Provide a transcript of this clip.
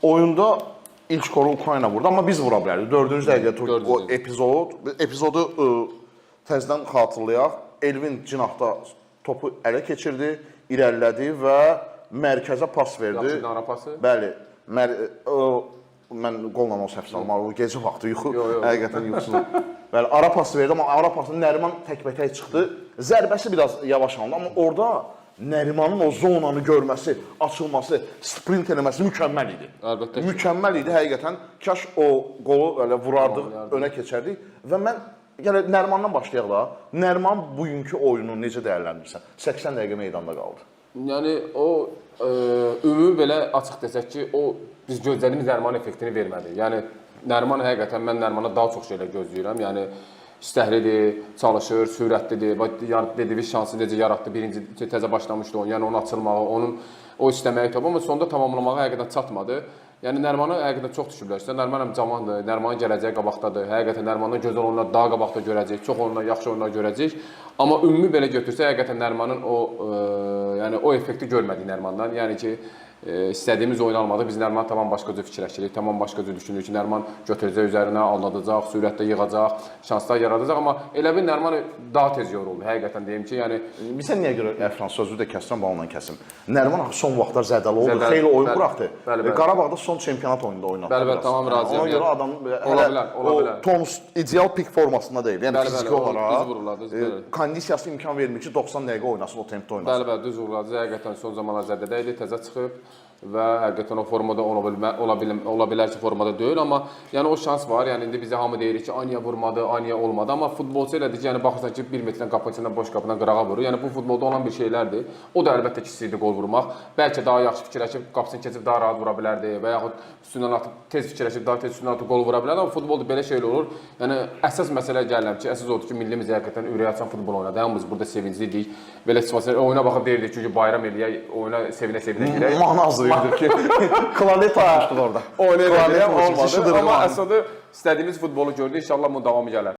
oyunda ilk qoru Ukrayna vurdu, amma biz vura bilərdik. 4-cü dəqiqədə o epizodu təzədən xatırlayaq. Elvin cinahda topu ələ keçirdi, irəlilədi və mərkəzə pas verdi. Yaxşı ara pası? Bəli. Mən qolla o səhv salmalı, o gecə vaxtı yuxu, həqiqətən yuxusuz. Bəli, ara pas verdi, amma ara pasını Nəriman təkbətək çıxdı. Zərbəsi biraz yavaş alındı, amma orada Nərimanın o zonanı görməsi, açılması, sprint eləməsi mükəmməl idi. Əlbəttə ki. Mükəmməl idi, həqiqətən. Kaş o qolu elə vurardıq, önə keçərdik. Və mən, gələ Nərimandan başlayaq da, Nəriman bugünkü oyunu necə dəyərləndirsən? 80 dəqiqə meydanda qaldı. Yəni o ümumi belə açıq desək ki, o biz gözlədiyimiz Nəriman effektini vermədi. Yəni Nəriman həqiqətən mən Nərimana daha çox şeylər gözləyirəm. Yəni istəklidir, çalışır, sürətlidir. Dediyi şansı necə yaratdı, birinci təzə başlamışdı onun. Yəni onun açılmağı, onun o istəməyi tabi, amma sonda tamamlamağa həqiqətən çatmadı. Yəni Nərimanı həqiqətən çox düşüblər. Nəriman həm cavandır, Nərimanın gələcəyi qabaqdadır. Həqiqətən Nərimandan gözəl oyunlar daha qabaqda görəcəyik, çox oyunlar, yaxşı oyunlar görəcəyik. Amma ümumi belə götürsə, həqiqətən Nərimanın yəni o effekti görmədik Nərimandan. Yəni ki, istədiyimiz oyunu almadı. Biz Nəriman tamam başqa cür fikirləşirik, tamam başqa cür düşünürük ki, Nəriman götürəcək üzərinə, aldadacaq, sürətlə yığacaq, şanslar yaradacaq. Amma elə bir Nəriman daha tez yoruldu, həqiqətən deyim ki, yəni... Bilsən niyə görə, Frans, sözü də kəssən, balından kəsim. Nəriman son vaxtlar zədəli oldu, xeyli oyun buraxdı. Qarabağda son çempionat oyununda oynadı. Bəli, tamam, razıyam. Ona görə adam o tonus ideal pik formasında deyil. Yəni fiziki olaraq kondisiyası imkan vermir ki, 90 dəqiqə oynasın, o tempdə oynasın. Bəli, düz vuruladı. Həqiqətən son zamanlar zədədə idi, təzə çıxıb və həqiqətən o formada ola bilər ki, formada deyil, amma yəni o şans var. Yəni indi bizə hamı deyirik ki, Aniya vurmadı, Aniya olmadı, amma futbolçu elədir ki, yəni baxırsan ki, 1 metrdən qapının içindən boş qapıdan qırağa vurur. Yəni bu futbolda olan bir şeylərdir. O da əlbəttə ki, istəyirdi qol vurmaq. Bəlkə daha yaxşı fikirləşib qapısını keçib daha rahat vura bilərdi və yaxud üstündən atıb tez fikirləşib daha tez üstündən atıb qol vura bilərdi. Amma futbolda belə şeylər olur. Yəni əsas məsələ gəlirəm ki, əsas odur ki, millimiz həqiqətən ürək açan futbol oynadı. Hamımız burada sevinclidik. Belə situasiyalar oyuna baxıb deyirdik ki, bayram eləyək, oyuna sevinə-sevinə girək. Manazdır ki, klanet atmışdıq orada. Oynaya olmadı, amma əsadı istədiyimiz futbolu gördük. İnşallah bunun davamı gələr.